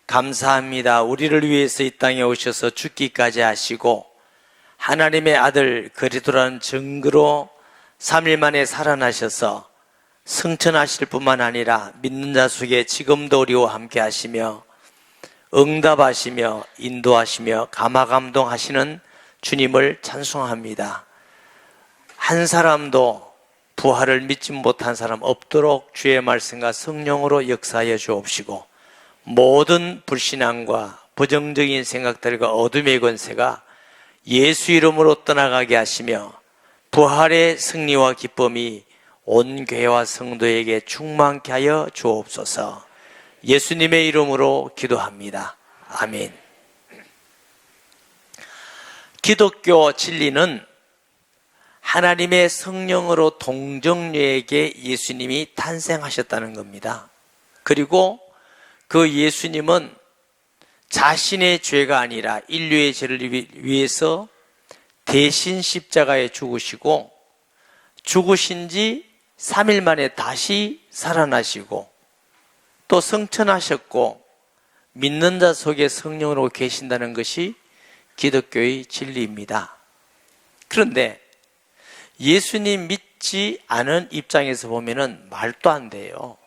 감사합니다. 우리를 위해서 이 땅에 오셔서 죽기까지 하시고 하나님의 아들 그리스도라는 증거로 3일 만에 살아나셔서 승천하실 뿐만 아니라 믿는 자 속에 지금도 우리와 함께 하시며 응답하시며 인도하시며 감화감동하시는 주님을 찬송합니다. 한 사람도 부활을 믿지 못한 사람 없도록 주의 말씀과 성령으로 역사하여 주옵시고 모든 불신앙과 부정적인 생각들과 어둠의 권세가 예수 이름으로 떠나가게 하시며 부활의 승리와 기쁨이 온 교회와 성도에게 충만케 하여 주옵소서. 예수님의 이름으로 기도합니다. 아멘. 기독교 진리는 하나님의 성령으로 동정녀에게 예수님이 탄생하셨다는 겁니다. 그리고 그 예수님은 자신의 죄가 아니라 인류의 죄를 위해서 대신 십자가에 죽으시고 죽으신 지 3일 만에 다시 살아나시고 또 성천하셨고 믿는 자 속에 성령으로 계신다는 것이 기독교의 진리입니다. 그런데 예수님 믿지 않은 입장에서 보면은 말도 안 돼요.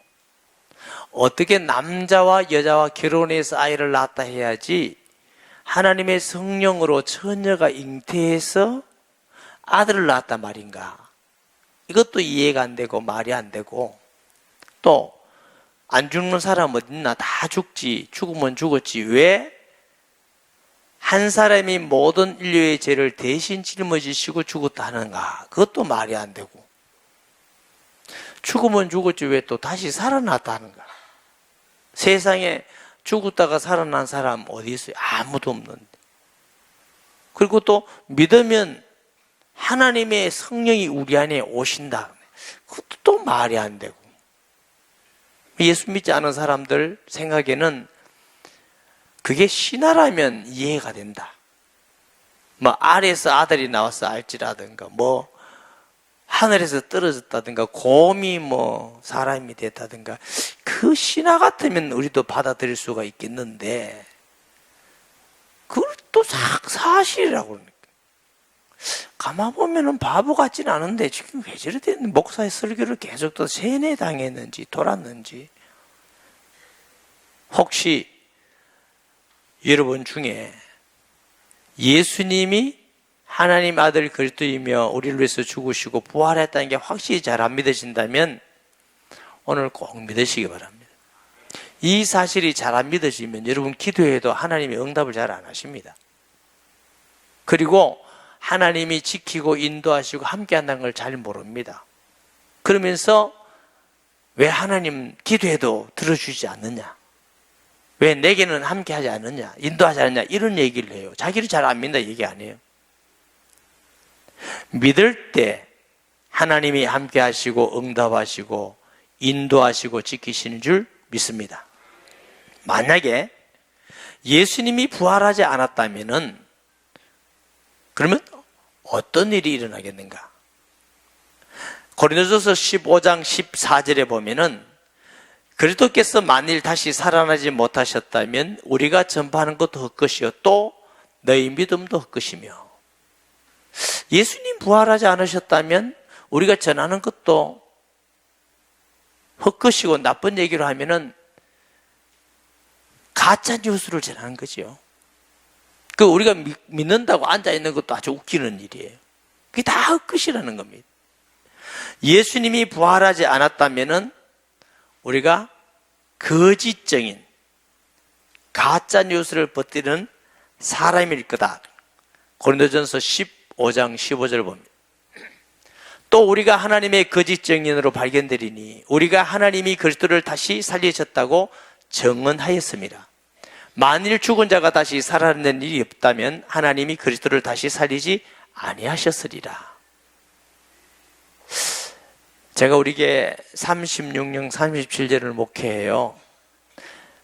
어떻게 남자와 여자와 결혼해서 아이를 낳았다 해야지 하나님의 성령으로 처녀가 잉태해서 아들을 낳았단 말인가? 이것도 이해가 안 되고 말이 안 되고, 또 안 죽는 사람 어디 있나? 다 죽지. 죽으면 죽었지. 왜 한 사람이 모든 인류의 죄를 대신 짊어지시고 죽었다 하는가? 그것도 말이 안 되고, 죽으면 죽었지 왜 또 다시 살아났다 하는가? 세상에 죽었다가 살아난 사람 어디 있어요? 아무도 없는데. 그리고 또 믿으면 하나님의 성령이 우리 안에 오신다. 그것도 또 말이 안 되고. 예수 믿지 않은 사람들 생각에는 그게 신화라면 이해가 된다. 뭐 아래에서 아들이 나와서 알지라든가, 뭐 하늘에서 떨어졌다든가, 곰이 뭐 사람이 됐다든가, 그 신화 같으면 우리도 받아들일 수가 있겠는데 그걸 또 사실이라고 그러니까. 가만 보면은 바보 같지는 않은데 지금 왜 저래 됐는지, 목사의 설교를 계속 또 세뇌당했는지 돌았는지. 혹시 여러분 중에 예수님이 하나님 아들 그리스도이며 우리를 위해서 죽으시고 부활했다는 게 확실히 잘 안 믿으신다면 오늘 꼭 믿으시기 바랍니다. 이 사실이 잘 안 믿으시면 여러분 기도해도 하나님이 응답을 잘 안 하십니다. 그리고 하나님이 지키고 인도하시고 함께 한다는 걸 잘 모릅니다. 그러면서 왜 하나님 기도해도 들어주지 않느냐? 왜 내게는 함께 하지 않느냐? 인도하지 않느냐? 이런 얘기를 해요. 자기를 잘 안 믿는다 얘기 안 해요. 믿을 때 하나님이 함께 하시고 응답하시고 인도하시고 지키시는 줄 믿습니다. 만약에 예수님이 부활하지 않았다면은 그러면 어떤 일이 일어나겠는가? 고린도전서 15장 14절에 보면은 그리스도께서 만일 다시 살아나지 못하셨다면 우리가 전파하는 것도 헛것이요 또 너희 믿음도 헛것이며, 예수님 부활하지 않으셨다면 우리가 전하는 것도 헛것이고 나쁜 얘기로 하면은 가짜 뉴스를 전하는 거죠. 그 우리가 믿는다고 앉아있는 것도 아주 웃기는 일이에요. 그게 다 헛것이라는 겁니다. 예수님이 부활하지 않았다면은 우리가 거짓적인 가짜 뉴스를 퍼뜨리는 사람일 거다. 고린도전서 15장 15절 봅니다. 또 우리가 하나님의 거짓 증인으로 발견되리니 우리가 하나님이 그리스도를 다시 살리셨다고 증언하였습니다. 만일 죽은 자가 다시 살아난 일이 없다면 하나님이 그리스도를 다시 살리지 아니하셨으리라. 제가 우리에게 36년 37절을 목회해요.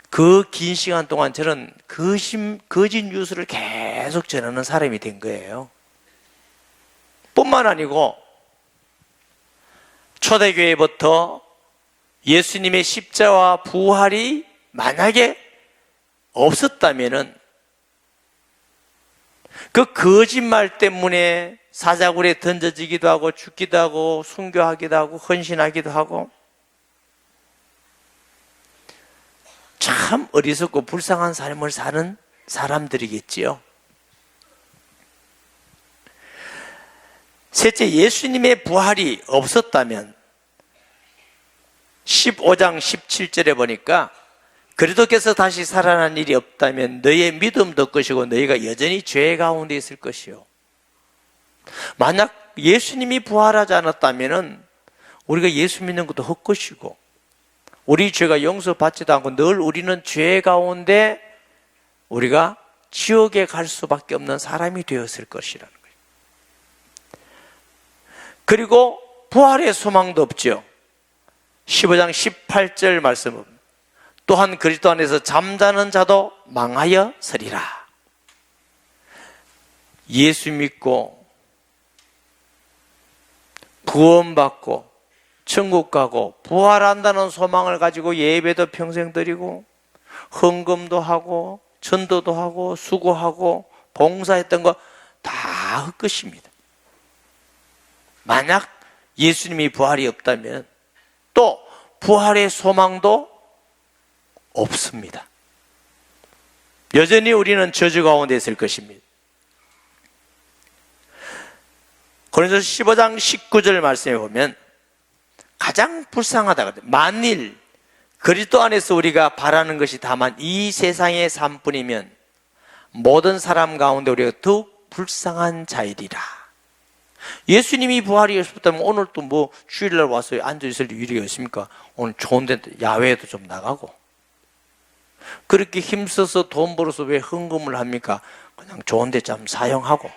그 긴 시간 동안 저는 거짓 뉴스를 계속 전하는 사람이 된 거예요. 뿐만 아니고 초대교회부터 예수님의 십자와 부활이 만약에 없었다면은 그 거짓말 때문에 사자굴에 던져지기도 하고 죽기도 하고 순교하기도 하고 헌신하기도 하고 참 어리석고 불쌍한 삶을 사는 사람들이겠지요. 셋째, 예수님의 부활이 없었다면 15장 17절에 보니까 그리스도께서 다시 살아난 일이 없다면 너희의 믿음도 없으시고 너희가 여전히 죄 가운데 있을 것이요. 만약 예수님이 부활하지 않았다면 우리가 예수 믿는 것도 헛것이고 우리 죄가 용서받지도 않고 늘 우리는 죄 가운데 우리가 지옥에 갈 수밖에 없는 사람이 되었을 것이라는 거예요. 그리고 부활의 소망도 없죠. 15장 18절 말씀은 또한 그리스도 안에서 잠자는 자도 망하여 서리라. 예수 믿고 구원받고 천국 가고 부활한다는 소망을 가지고 예배도 평생 드리고 헌금도 하고 전도도 하고 수고하고 봉사했던 거 다 헛것입니다. 만약 예수님이 부활이 없다면 또 부활의 소망도 없습니다. 여전히 우리는 저주 가운데 있을 것입니다. 고린도서 15장 19절 말씀에 보면 가장 불쌍하다. 만일 그리스도 안에서 우리가 바라는 것이 다만 이 세상의 삶뿐이면 모든 사람 가운데 우리가 더욱 불쌍한 자이리라. 예수님이 부활이 없었다면 오늘 또 뭐 주일날 와서 앉아있을 일이 있습니까? 오늘 좋은 데 야외에도 좀 나가고 그렇게 힘써서 돈 벌어서 왜 헌금을 합니까? 그냥 좋은 데 좀 사용하고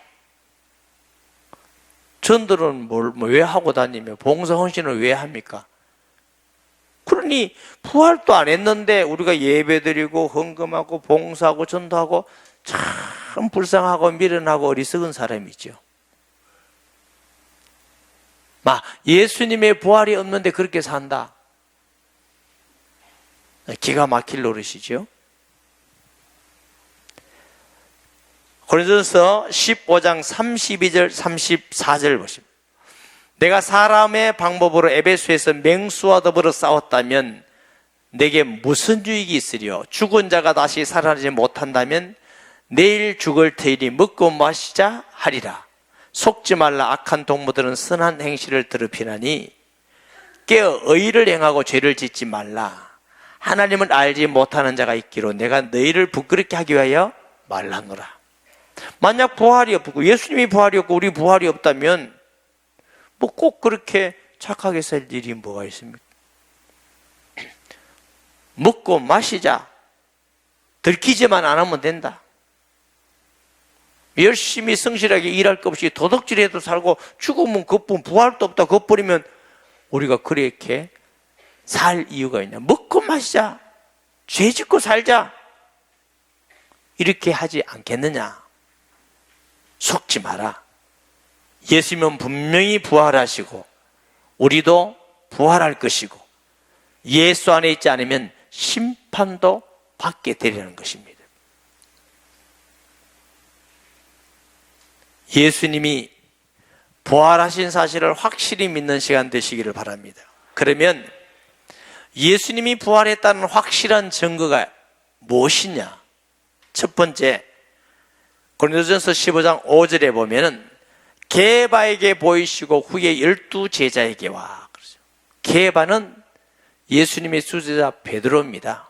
전들은 왜 하고 다니며 봉사 헌신을 왜 합니까? 그러니 부활도 안 했는데 우리가 예배드리고 헌금하고 봉사하고 전도하고 참 불쌍하고 미련하고 어리석은 사람이죠. 예수님의 부활이 없는데 그렇게 산다. 기가 막힐 노릇이죠. 고린도전서 15장 32절 34절 보십니다. 내가 사람의 방법으로 에베소에서 맹수와 더불어 싸웠다면 내게 무슨 유익이 있으리요? 죽은 자가 다시 살아나지 못한다면 내일 죽을 터이니 먹고 마시자 하리라. 속지 말라. 악한 동무들은 선한 행실을 더럽히나니 깨어 의를 행하고 죄를 짓지 말라. 하나님을 알지 못하는 자가 있기로 내가 너희를 부끄럽게 하기 위하여 말하노라. 만약 부활이 없고 예수님이 부활이 없고 우리 부활이 없다면 뭐 꼭 그렇게 착하게 살 일이 뭐가 있습니까? 먹고 마시자. 들키지만 안 하면 된다. 열심히 성실하게 일할 것 없이 도둑질해도 살고 죽으면 그뿐 부활도 없다 그것뿐이면 우리가 그렇게 살 이유가 있냐? 먹고 마시자. 죄 짓고 살자. 이렇게 하지 않겠느냐? 속지 마라. 예수님은 분명히 부활하시고 우리도 부활할 것이고 예수 안에 있지 않으면 심판도 받게 되리라는 것입니다. 예수님이 부활하신 사실을 확실히 믿는 시간 되시기를 바랍니다. 그러면 예수님이 부활했다는 확실한 증거가 무엇이냐? 첫 번째, 고린도전서 15장 5절에 보면은 게바에게 보이시고 후에 12 제자에게 와. 게바는 예수님의 수제자 베드로입니다.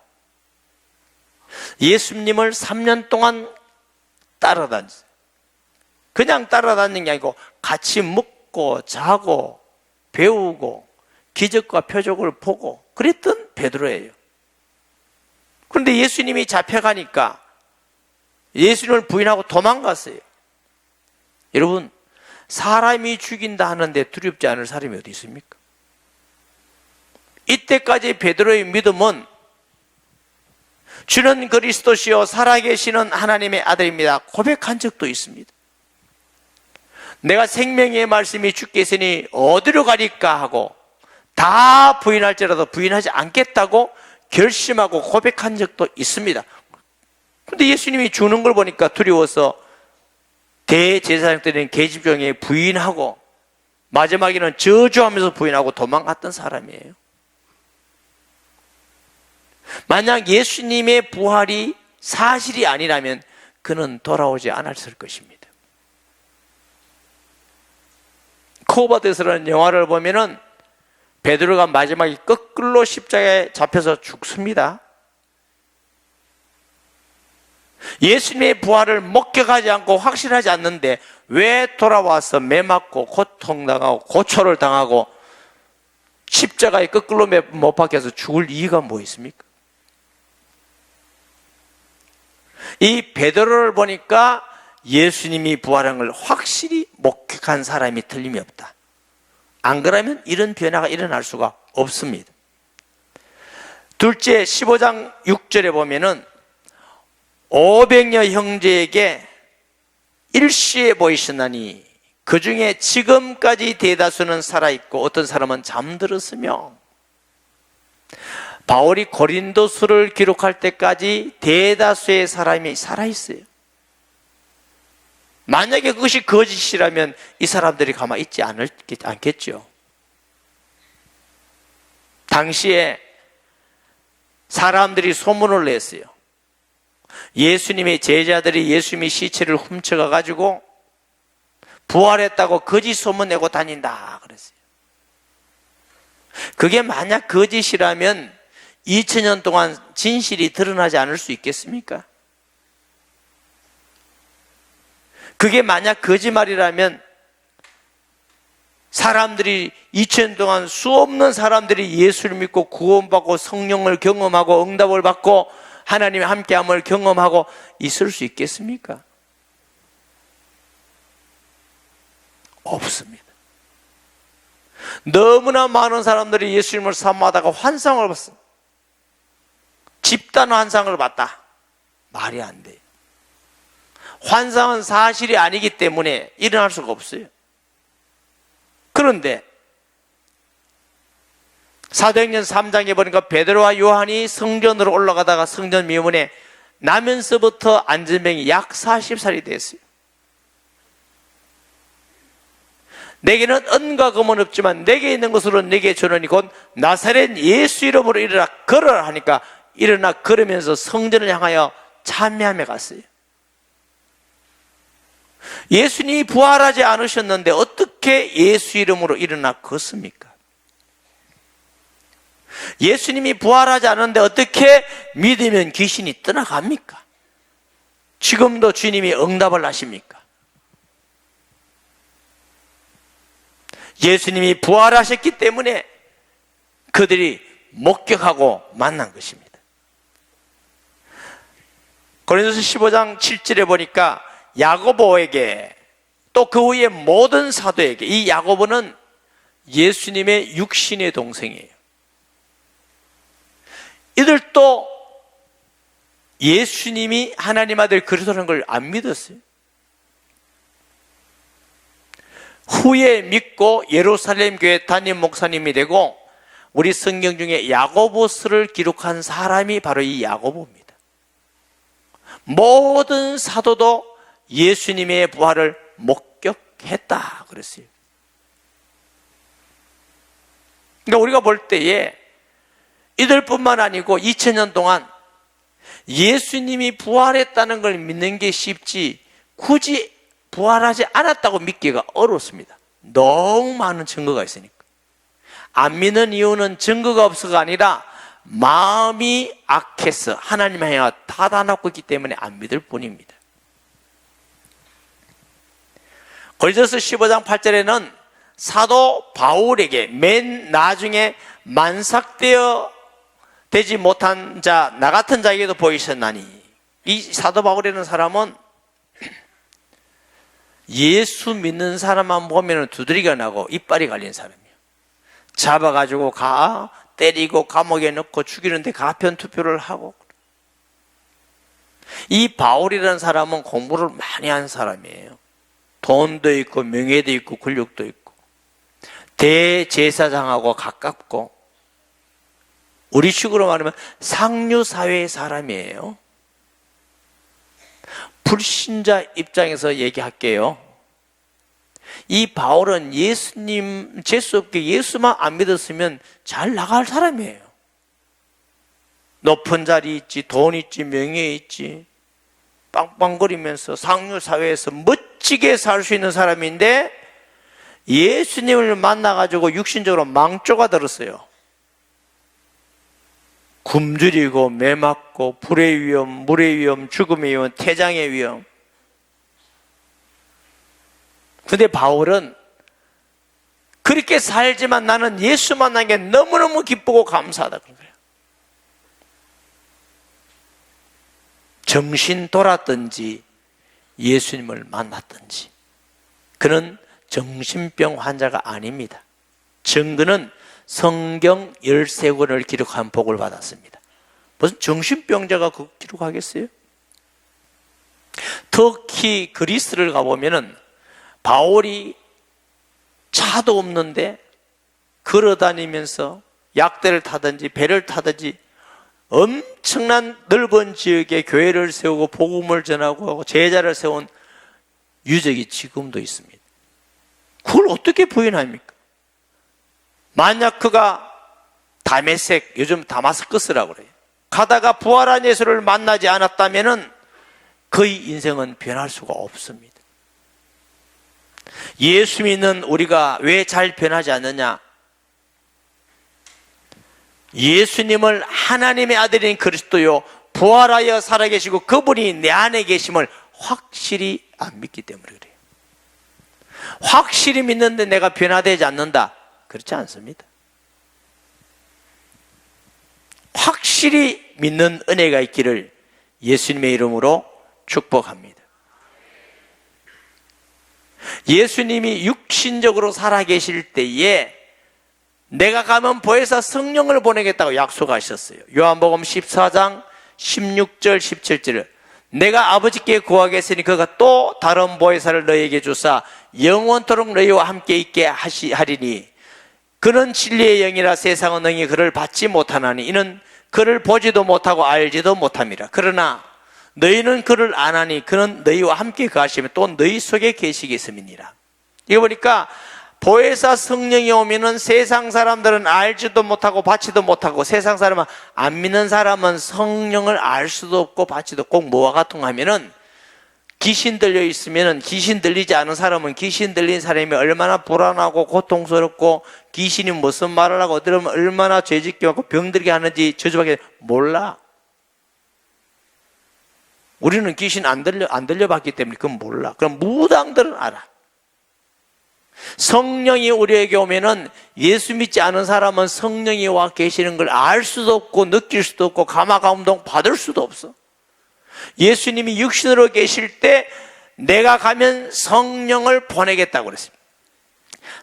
예수님을 3년 동안 따라다녔어요. 그냥 따라다니는 게 아니고 같이 먹고 자고 배우고 기적과 표적을 보고 그랬던 베드로예요. 그런데 예수님이 잡혀가니까 예수님을 부인하고 도망갔어요. 여러분, 사람이 죽인다 하는데 두렵지 않을 사람이 어디 있습니까? 이때까지 베드로의 믿음은 주는 그리스도시요 살아계시는 하나님의 아들입니다 고백한 적도 있습니다. 내가 생명의 말씀이 주께 있으니 어디로 가리까 하고 다 부인할지라도 부인하지 않겠다고 결심하고 고백한 적도 있습니다. 근데 예수님이 죽는 걸 보니까 두려워서 대제사장들은 계집종에 부인하고 마지막에는 저주하면서 부인하고 도망갔던 사람이에요. 만약 예수님의 부활이 사실이 아니라면 그는 돌아오지 않았을 것입니다. 코바드스라는 영화를 보면은 베드로가 마지막에 거꾸로 십자가에 잡혀서 죽습니다. 예수님의 부활을 목격하지 않고 확신하지 않는데 왜 돌아와서 매 맞고 고통당하고 고초를 당하고 십자가에 거꾸로 못 박혀서 죽을 이유가 뭐 있습니까? 이 베드로를 보니까 예수님이 부활한 걸 확실히 목격한 사람이 틀림이 없다. 안 그러면 이런 변화가 일어날 수가 없습니다. 둘째 15장 6절에 보면은 500여 형제에게 일시에 보이셨나니 그 중에 지금까지 대다수는 살아있고 어떤 사람은 잠들었으며, 바울이 고린도서를 기록할 때까지 대다수의 사람이 살아있어요. 만약에 그것이 거짓이라면 이 사람들이 가만히 있지 않겠죠. 당시에 사람들이 소문을 냈어요. 예수님의 제자들이 예수님의 시체를 훔쳐가 가지고 부활했다고 거짓 소문 내고 다닌다 그랬어요. 그게 만약 거짓이라면 2000년 동안 진실이 드러나지 않을 수 있겠습니까? 그게 만약 거짓말이라면 사람들이 2000년 동안 수없는 사람들이 예수를 믿고 구원받고 성령을 경험하고 응답을 받고 하나님의 함께함을 경험하고 있을 수 있겠습니까? 없습니다. 너무나 많은 사람들이 예수님을 사모하다가 환상을 봤어. 집단 환상을 봤다. 말이 안 돼요. 환상은 사실이 아니기 때문에 일어날 수가 없어요. 그런데 사도행전 3장에 보니까 베드로와 요한이 성전으로 올라가다가 성전 미문에 나면서부터 안전병이 약 40살이 됐어요. 내게는 은과 금은 없지만 내게 있는 것으로 내게 주노니 곧 나사렛 예수 이름으로 일어나 걸어라 하니까 일어나 걸으면서 성전을 향하여 찬미하며 갔어요. 예수님이 부활하지 않으셨는데 어떻게 예수 이름으로 일어나 걷습니까? 예수님이 부활하지 않았는데 어떻게 믿으면 귀신이 떠나갑니까? 지금도 주님이 응답을 하십니까? 예수님이 부활하셨기 때문에 그들이 목격하고 만난 것입니다. 고린도서 15장 7절에 보니까 야고보에게 또 그 후에 모든 사도에게, 이 야고보는 예수님의 육신의 동생이에요. 이들도 예수님이 하나님 아들 그리스도라는 걸 안 믿었어요. 후에 믿고 예루살렘 교회 담임 목사님이 되고 우리 성경 중에 야고보서를 기록한 사람이 바로 이 야고보입니다. 모든 사도도 예수님의 부활을 목격했다 그랬어요. 그러니까 우리가 볼 때에 이들뿐만 아니고 2000년 동안 예수님이 부활했다는 걸 믿는 게 쉽지 굳이 부활하지 않았다고 믿기가 어렵습니다. 너무 많은 증거가 있으니까. 안 믿는 이유는 증거가 없어가 아니라 마음이 악해서 하나님 향해 닫아놓고 있기 때문에 안 믿을 뿐입니다. 고린도서 15장 8절에는 사도 바울에게 맨 나중에 만삭되어 되지 못한 자, 나 같은 자에게도 보이셨나니, 이 사도 바울이라는 사람은 예수 믿는 사람만 보면 두드리가 나고 이빨이 갈린 사람이에요. 잡아가지고 때리고 감옥에 넣고 죽이는데 가편 투표를 하고. 이 바울이라는 사람은 공부를 많이 한 사람이에요. 돈도 있고 명예도 있고 권력도 있고 대제사장하고 가깝고 우리 식으로 말하면 상류사회의 사람이에요. 불신자 입장에서 얘기할게요. 이 바울은 예수님 재수없게 예수만 안 믿었으면 잘 나갈 사람이에요. 높은 자리 있지, 돈 있지, 명예 있지, 빵빵거리면서 상류사회에서 멋지게 살 수 있는 사람인데 예수님을 만나가지고 육신적으로 망조가 들었어요. 굶주리고 매맞고 불의 위험, 물의 위험, 죽음의 위험, 태장의 위험. 근데 바울은 그렇게 살지만 나는 예수 만난 게 너무너무 기쁘고 감사하다 그런 거예요. 정신 돌았든지 예수님을 만났든지 그는 정신병 환자가 아닙니다. 증거는 성경 13권을 기록한 복을 받았습니다. 무슨 정신병자가 그거 기록하겠어요? 터키 그리스를 가보면은 바울이 차도 없는데 걸어다니면서 약대를 타든지 배를 타든지 엄청난 넓은 지역에 교회를 세우고 복음을 전하고 제자를 세운 유적이 지금도 있습니다. 그걸 어떻게 부인합니까? 만약 그가 다메섹, 요즘 다마스커스라고 그래요. 가다가 부활한 예수를 만나지 않았다면 그의 인생은 변할 수가 없습니다. 예수 믿는 우리가 왜 잘 변하지 않느냐? 예수님을 하나님의 아들인 그리스도요 부활하여 살아계시고 그분이 내 안에 계심을 확실히 안 믿기 때문에 그래요. 확실히 믿는데 내가 변화되지 않는다? 그렇지 않습니다. 확실히 믿는 은혜가 있기를 예수님의 이름으로 축복합니다. 예수님이 육신적으로 살아계실 때에 내가 가면 보혜사 성령을 보내겠다고 약속하셨어요. 요한복음 14장 16절 17절을 내가 아버지께 구하겠으니 그가 또 다른 보혜사를 너희에게 주사 영원토록 너희와 함께 있게 하리니 그는 진리의 영이라 세상은 능히 그를 받지 못하나니 이는 그를 보지도 못하고 알지도 못함이라. 그러나 너희는 그를 아나니 그는 너희와 함께 거하시며 또 너희 속에 계시겠음이니라. 이거 보니까 보혜사 성령이 오면은 세상 사람들은 알지도 못하고 받지도 못하고 세상 사람은 안 믿는 사람은 성령을 알 수도 없고 받지도 없고 뭐와 같은 거 하면은 귀신 들려 있으면은 귀신 들리지 않은 사람은 귀신 들린 사람이 얼마나 불안하고 고통스럽고 귀신이 무슨 말을 하고 들으면 얼마나 죄짓게 하고 병들게 하는지 저주받게 몰라. 우리는 귀신 안 들려봤기 때문에 그건 몰라. 그럼 무당들은 알아. 성령이 우리에게 오면은 예수 믿지 않은 사람은 성령이 와 계시는 걸 알 수도 없고 느낄 수도 없고 감화감동 받을 수도 없어. 예수님이 육신으로 계실 때 내가 가면 성령을 보내겠다고 그랬습니다.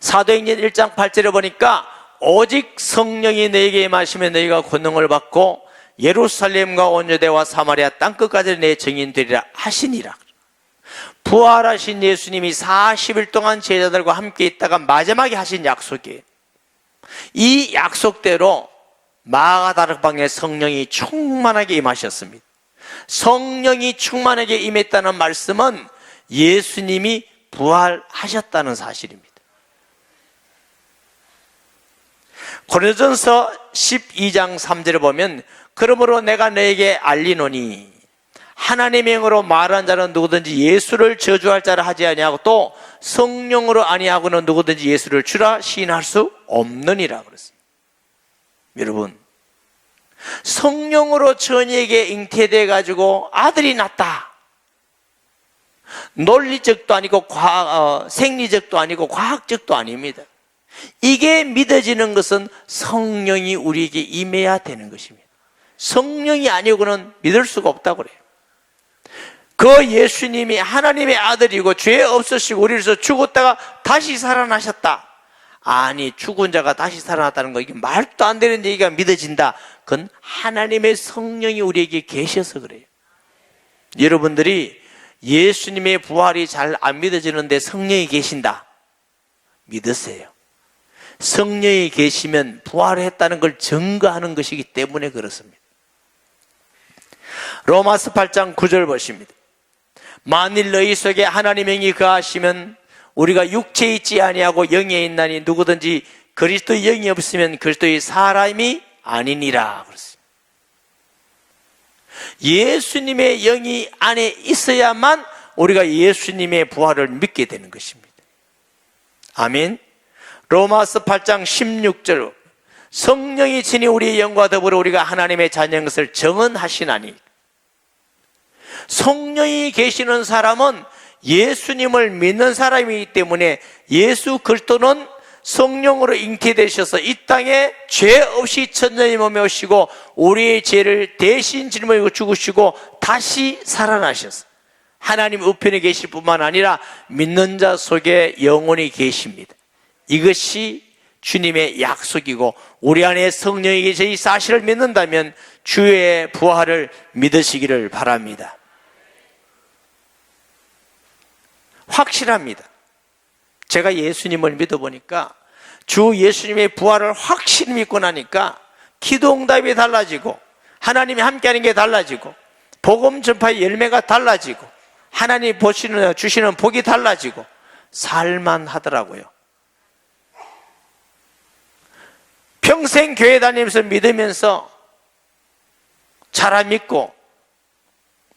사도행전 1장 8절에 보니까 오직 성령이 너에게 임하시면 너희가 권능을 받고 예루살렘과 온 유대와 사마리아 땅끝까지 내 증인 되리라 하시니라. 부활하신 예수님이 40일 동안 제자들과 함께 있다가 마지막에 하신 약속이에요. 이 약속대로 마가다락방에 성령이 충만하게 임하셨습니다. 성령이 충만하게 임했다는 말씀은 예수님이 부활하셨다는 사실입니다. 고린도전서 12장 3절을 보면 그러므로 내가 너에게 알리노니 하나님의 영으로 말한 자는 누구든지 예수를 저주할 자를 하지 아니하고 또 성령으로 아니하고는 누구든지 예수를 주라 시인할 수 없느니라 그랬습니다. 여러분, 성령으로 전이에게 잉태돼 가지고 아들이 낳았다. 논리적도 아니고 생리적도 아니고 과학적도 아닙니다. 이게 믿어지는 것은 성령이 우리에게 임해야 되는 것입니다. 성령이 아니고는 믿을 수가 없다고 그래요. 그 예수님이 하나님의 아들이고 죄 없으시고 우리를 위해서 죽었다가 다시 살아나셨다. 아니, 죽은 자가 다시 살아났다는 거 이게 말도 안 되는 얘기가 믿어진다. 그건 하나님의 성령이 우리에게 계셔서 그래요. 여러분들이 예수님의 부활이 잘 안 믿어지는데 성령이 계신다. 믿으세요. 성령이 계시면 부활했다는 걸 증거하는 것이기 때문에 그렇습니다. 로마서 8장 9절 보십니다. 만일 너희 속에 하나님의 영이 거하시면 우리가 육체에 있지 아니하고 영에 있나니 누구든지 그리스도의 영이 없으면 그리스도의 사람이 아니니라 그랬어요. 예수님의 영이 안에 있어야만 우리가 예수님의 부활을 믿게 되는 것입니다. 아멘. 로마서 8장 16절 성령이 친히 우리의 영과 더불어 우리가 하나님의 자녀인 것을 증언하시나니, 성령이 계시는 사람은 예수님을 믿는 사람이기 때문에 예수 그리스도는 성령으로 잉태되셔서 이 땅에 죄 없이 천년의 몸에 오시고 우리의 죄를 대신 짊어지고 죽으시고 다시 살아나셔서 하나님 우편에 계실 뿐만 아니라 믿는 자 속에 영원히 계십니다. 이것이 주님의 약속이고 우리 안에 성령이 계셔 이 사실을 믿는다면 주의 부활을 믿으시기를 바랍니다. 확실합니다. 제가 예수님을 믿어보니까 주 예수님의 부활을 확실히 믿고 나니까 기도응답이 달라지고 하나님이 함께하는 게 달라지고 복음 전파의 열매가 달라지고 하나님이 주시는 복이 달라지고 살만하더라고요. 평생 교회 다니면서 믿으면서 잘 안 믿고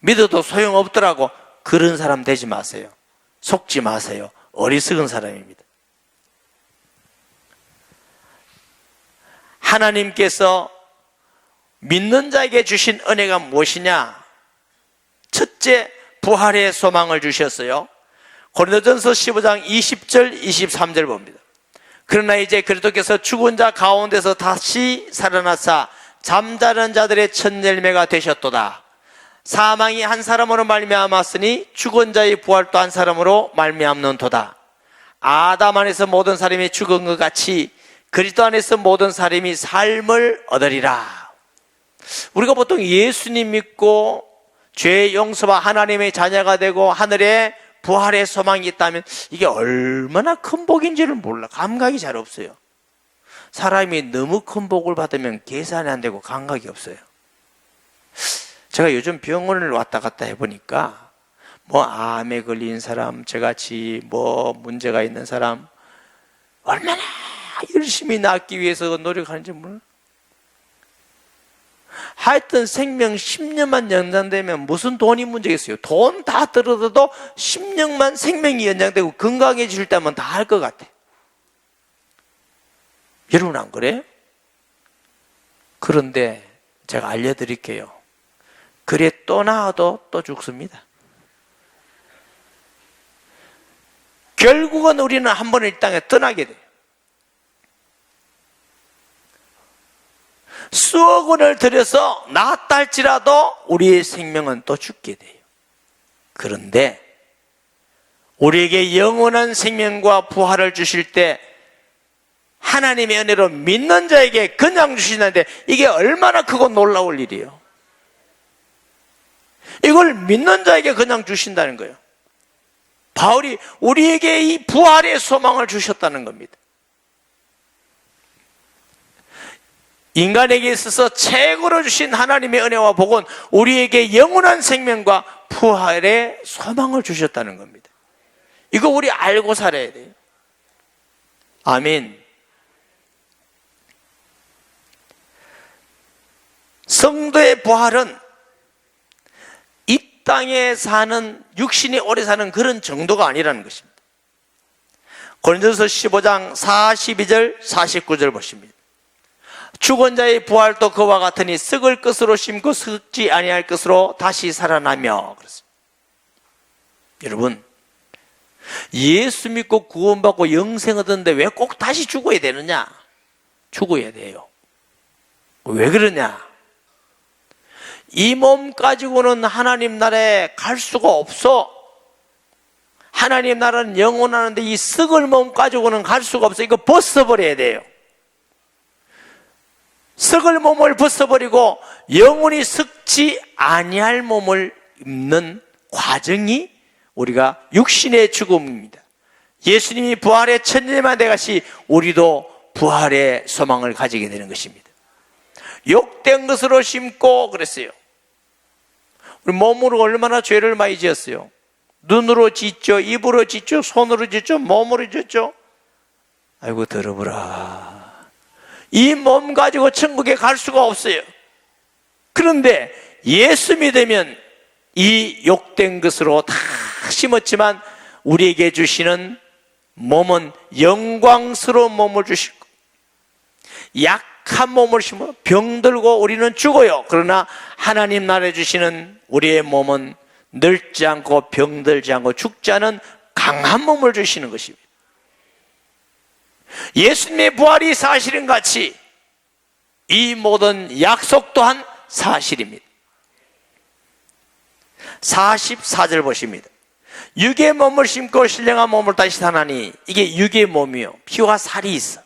믿어도 소용없더라고. 그런 사람 되지 마세요. 속지 마세요. 어리석은 사람입니다. 하나님께서 믿는 자에게 주신 은혜가 무엇이냐? 첫째, 부활의 소망을 주셨어요. 고린도전서 15장 20절 23절 봅니다. 그러나 이제 그리스도께서 죽은 자 가운데서 다시 살아나사 잠자는 자들의 첫 열매가 되셨도다. 사망이 한 사람으로 말미암았으니 죽은 자의 부활도 한 사람으로 말미암는도다. 아담 안에서 모든 사람이 죽은 것 같이 그리스도 안에서 모든 사람이 삶을 얻으리라. 우리가 보통 예수님 믿고 죄의 용서와 하나님의 자녀가 되고 하늘에 부활의 소망이 있다면 이게 얼마나 큰 복인지를 몰라. 감각이 잘 없어요. 사람이 너무 큰 복을 받으면 계산이 안 되고 감각이 없어요. 제가 요즘 병원을 왔다 갔다 해보니까 암에 걸린 사람, 저같이 문제가 있는 사람 얼마나 열심히 낫기 위해서 노력하는지 몰라. 하여튼 생명 10년만 연장되면 무슨 돈이 문제겠어요. 돈 다 들어도 10년만 생명이 연장되고 건강해질 때면 다 할 것 같아. 여러분 안 그래요? 그런데 제가 알려드릴게요. 그래 또 나아도 또 죽습니다. 결국은 우리는 한 번 이 땅에 떠나게 돼요. 수억 원을 들여서 낳았다 할지라도 우리의 생명은 또 죽게 돼요. 그런데 우리에게 영원한 생명과 부활을 주실 때 하나님의 은혜로 믿는 자에게 그냥 주시는데 이게 얼마나 크고 놀라울 일이에요. 이걸 믿는 자에게 그냥 주신다는 거예요. 바울이 우리에게 이 부활의 소망을 주셨다는 겁니다. 인간에게 있어서 최고로 주신 하나님의 은혜와 복은 우리에게 영원한 생명과 부활의 소망을 주셨다는 겁니다. 이거 우리 알고 살아야 돼요. 아멘. 성도의 부활은 이 땅에 사는 육신이 오래 사는 그런 정도가 아니라는 것입니다. 고린도서 15장 42절 49절 보십니다. 죽은 자의 부활도 그와 같으니 썩을 것으로 심고 썩지 아니할 것으로 다시 살아나며 그렇습니다. 여러분, 예수 믿고 구원받고 영생 얻었는데 왜 꼭 다시 죽어야 되느냐? 죽어야 돼요. 왜 그러냐? 이 몸 가지고는 하나님 나라에 갈 수가 없어. 하나님 나라는 영원하는데 이 썩을 몸 가지고는 갈 수가 없어. 이거 벗어버려야 돼요. 썩을 몸을 벗어버리고 영원히 썩지 아니할 몸을 입는 과정이 우리가 육신의 죽음입니다. 예수님이 부활의 천년만 돼가시 우리도 부활의 소망을 가지게 되는 것입니다. 욕된 것으로 심고 그랬어요. 우리 몸으로 얼마나 죄를 많이 지었어요. 눈으로 짓죠, 입으로 짓죠, 손으로 짓죠, 몸으로 짓죠. 아이고 더러워라. 이 몸 가지고 천국에 갈 수가 없어요. 그런데 예수 믿으면 이 욕된 것으로 다 심었지만 우리에게 주시는 몸은 영광스러운 몸을 주시고, 약한 몸을 심어 병들고 우리는 죽어요. 그러나 하나님 나라에 주시는 우리의 몸은 늙지 않고 병들지 않고 죽지 않은 강한 몸을 주시는 것입니다. 예수님의 부활이 사실인 같이 이 모든 약속 또한 사실입니다. 44절 보십니다. 육의 몸을 심고 신령한 몸을 다시 사나니, 이게 육의 몸이요, 피와 살이 있어.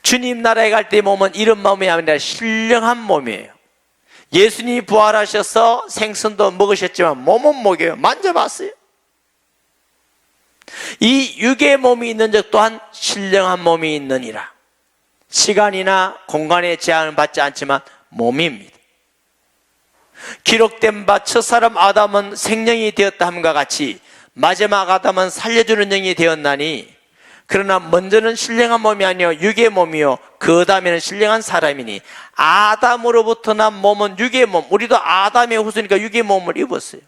주님 나라에 갈 때 몸은 이런 몸이 아니라 신령한 몸이에요. 예수님이 부활하셔서 생선도 먹으셨지만 몸은 먹여요. 만져봤어요. 이 육의 몸이 있는 적 또한 신령한 몸이 있느니라. 시간이나 공간의 제한을 받지 않지만 몸입니다. 기록된 바 첫사람 아담은 생명이 되었다 함과 같이 마지막 아담은 살려주는 영이 되었나니, 그러나 먼저는 신령한 몸이 아니요 육의 몸이요 그 다음에는 신령한 사람이니, 아담으로부터 난 몸은 육의 몸, 우리도 아담의 후손이니까 육의 몸을 입었어요.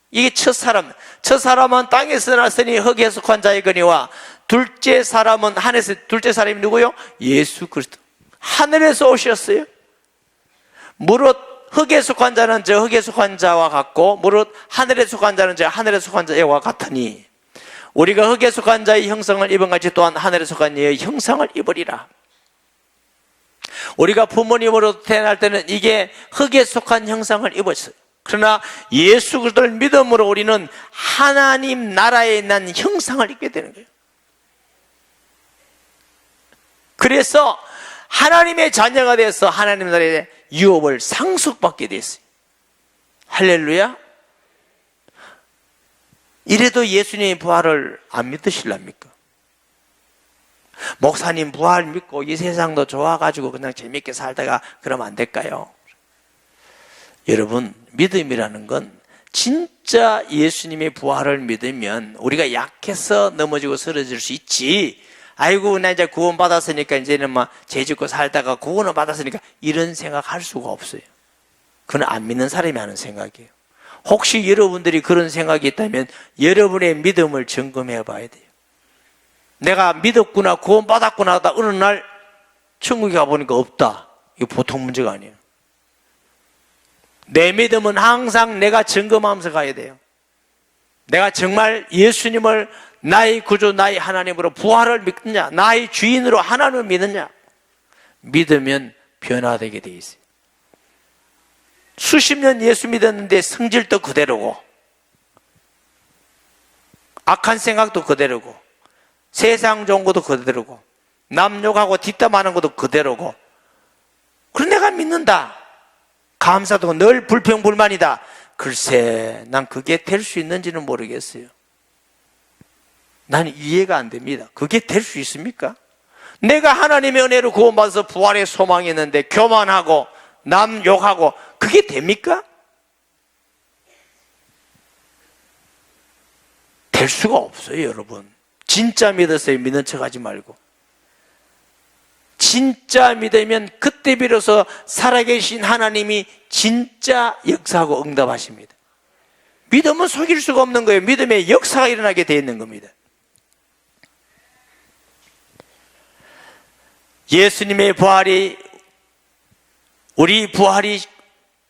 이게 첫사람은 땅에서 났으니 흙에 속한 자이거니와, 둘째 사람은 하늘에서, 둘째 사람이 누구요? 예수 그리스도. 하늘에서 오셨어요. 무릇 흙에 속한 자는 저 흙에 속한 자와 같고, 무릇 하늘에 속한 자는 저 하늘에 속한 자와 같으니, 우리가 흙에 속한 자의 형상을 입은 같이 또한 하늘에 속한 자의 형상을 입으리라. 우리가 부모님으로 태어날 때는 이게 흙에 속한 형상을 입었어요. 그러나 예수 그리스도를 믿음으로 우리는 하나님 나라에 난 형상을 입게 되는 거예요. 그래서 하나님의 자녀가 돼서 하나님 나라의 유업을 상속받게 됐어요. 할렐루야. 이래도 예수님의 부활을 안 믿으실랍니까? 목사님 부활 믿고 이 세상도 좋아가지고 그냥 재밌게 살다가 그러면 안 될까요? 여러분, 믿음이라는 건 진짜 예수님의 부활을 믿으면 우리가 약해서 넘어지고 쓰러질 수 있지, 아이고 나 이제 구원 받았으니까 이제는 막 죄짓고 살다가 구원을 받았으니까 이런 생각할 수가 없어요. 그건 안 믿는 사람이 하는 생각이에요. 혹시 여러분들이 그런 생각이 있다면 여러분의 믿음을 점검해 봐야 돼요. 내가 믿었구나, 구원 받았구나 하다 어느 날 천국에 가보니까 없다. 이거 보통 문제가 아니에요. 내 믿음은 항상 내가 점검하면서 가야 돼요. 내가 정말 예수님을 나의 구주, 나의 하나님으로 부활을 믿느냐, 나의 주인으로 하나님을 믿느냐. 믿으면 변화되게 돼 있어요. 수십 년 예수 믿었는데 성질도 그대로고, 악한 생각도 그대로고, 세상 좋은 것도 그대로고, 남 욕하고 뒷담하는 것도 그대로고, 그럼 내가 믿는다, 감사도 늘 불평불만이다. 글쎄, 난 그게 될 수 있는지는 모르겠어요. 난 이해가 안 됩니다. 그게 될 수 있습니까? 내가 하나님의 은혜로 구원받아서 부활의 소망이 있는데 교만하고 남 욕하고 그게 됩니까? 될 수가 없어요, 여러분. 진짜 믿었어요. 믿는 척 하지 말고. 진짜 믿으면 그때 비로소 살아계신 하나님이 진짜 역사하고 응답하십니다. 믿음은 속일 수가 없는 거예요. 믿음의 역사가 일어나게 되어 있는 겁니다. 예수님의 부활이, 우리 부활이,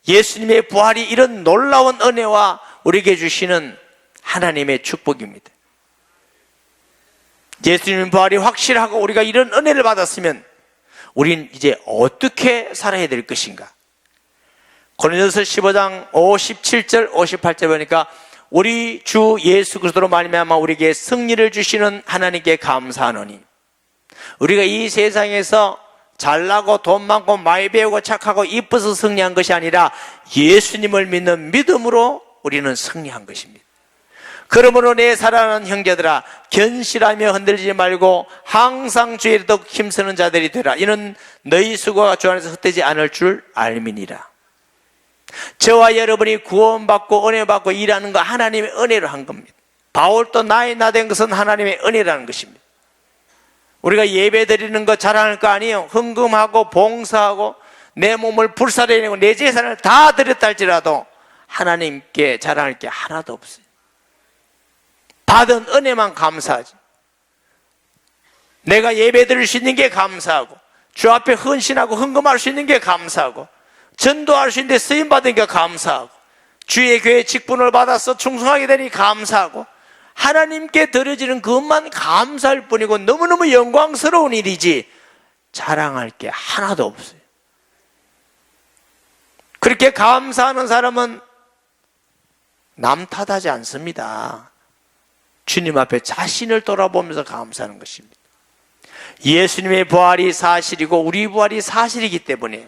예수님의 부활이 이런 놀라운 은혜와 우리에게 주시는 하나님의 축복입니다. 예수님의 부활이 확실하고 우리가 이런 은혜를 받았으면 우린 이제 어떻게 살아야 될 것인가? 고린도서 15장 57절 58절 보니까 우리 주 예수 그리스도로 말미암아 우리에게 승리를 주시는 하나님께 감사하노니, 우리가 이 세상에서 잘나고 돈 많고 많이 배우고 착하고 이뻐서 승리한 것이 아니라 예수님을 믿는 믿음으로 우리는 승리한 것입니다. 그러므로 내 사랑하는 형제들아, 견실하며 흔들리지 말고 항상 주의 더욱 힘쓰는 자들이 되라. 이는 너희 수고가 주 안에서 헛되지 않을 줄 알미니라. 저와 여러분이 구원받고 은혜받고 일하는 거 하나님의 은혜로 한 겁니다. 바울도 나의 나 된 것은 하나님의 은혜라는 것입니다. 우리가 예배 드리는 거 자랑할 거 아니에요. 헌금하고 봉사하고 내 몸을 불사르내고 내 재산을 다 드렸다 할지라도 하나님께 자랑할 게 하나도 없어요. 받은 은혜만 감사하지. 내가 예배 드릴 수 있는 게 감사하고, 주 앞에 헌신하고 헌금할 수 있는 게 감사하고, 전도할 수 있는데 쓰임받은 게 감사하고, 주의 교회 직분을 받아서 충성하게 되니 감사하고, 하나님께 드려지는 그것만 감사할 뿐이고 너무너무 영광스러운 일이지 자랑할 게 하나도 없어요. 그렇게 감사하는 사람은 남 탓하지 않습니다. 주님 앞에 자신을 돌아보면서 감사하는 것입니다. 예수님의 부활이 사실이고 우리 부활이 사실이기 때문에,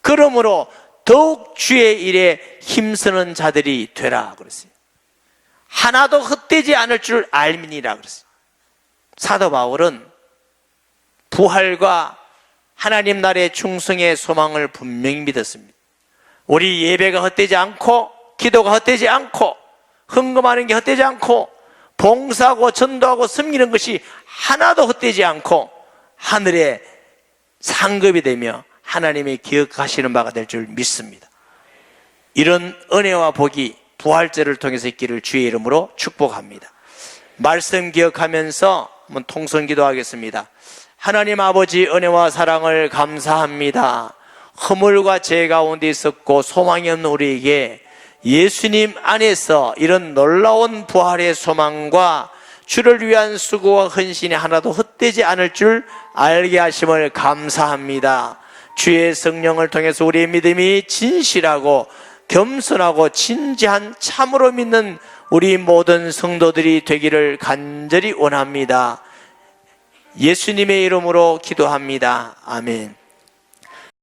그러므로 더욱 주의 일에 힘쓰는 자들이 되라 그랬어요. 하나도 헛되지 않을 줄 알미니라 그랬어요. 사도 바울은 부활과 하나님 나라의 충성의 소망을 분명히 믿었습니다. 우리 예배가 헛되지 않고, 기도가 헛되지 않고, 헌금하는 게 헛되지 않고, 봉사하고 전도하고 섬기는 것이 하나도 헛되지 않고 하늘의 상급이 되며 하나님이 기억하시는 바가 될 줄 믿습니다. 이런 은혜와 복이 부활절을 통해서 있기를 주의 이름으로 축복합니다. 말씀 기억하면서 한번 통성기도 하겠습니다. 하나님 아버지, 은혜와 사랑을 감사합니다. 허물과 죄 가운데 있었고 소망이 없는 우리에게 예수님 안에서 이런 놀라운 부활의 소망과 주를 위한 수고와 헌신이 하나도 헛되지 않을 줄 알게 하심을 감사합니다. 주의 성령을 통해서 우리의 믿음이 진실하고 겸손하고 진지한 참으로 믿는 우리 모든 성도들이 되기를 간절히 원합니다. 예수님의 이름으로 기도합니다. 아멘.